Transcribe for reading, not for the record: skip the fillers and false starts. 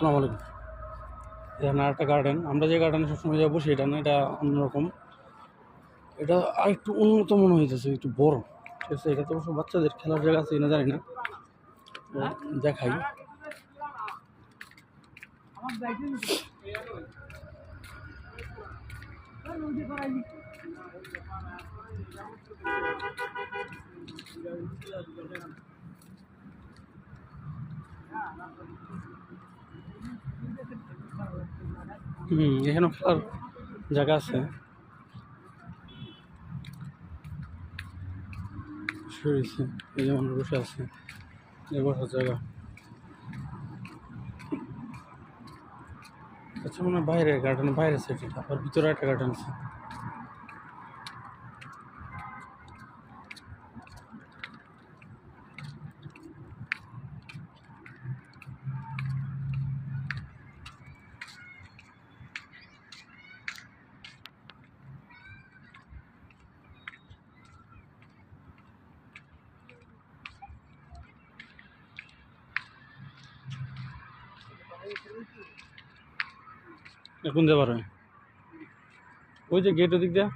আসসালামু আলাইকুম। এখানে আরেকটা গার্ডেন, আমরা যে গার্ডেনে সবসময় যাবো সেটা না, এটা অন্যরকম। এটা আরেকটু উন্নত মনে হইতেছে, একটু বড়। ঠিক আছে, এটা তো অবশ্য বাচ্চাদের খেলার জায়গা আছে কিনা জানি না, তো দেখাই। এখানেও খেলার জায়গা আছে। এই যে মানুষ বসে আছে, এই বসার জায়গা। আচ্ছা, মনে হয় বাইরে গার্ডেনের বাইরে সেট, এটা আবার ভিতরে একটা গার্ডেন আছে। এখন যাবার হয় ওই যে গেট ওদিক দেয়া।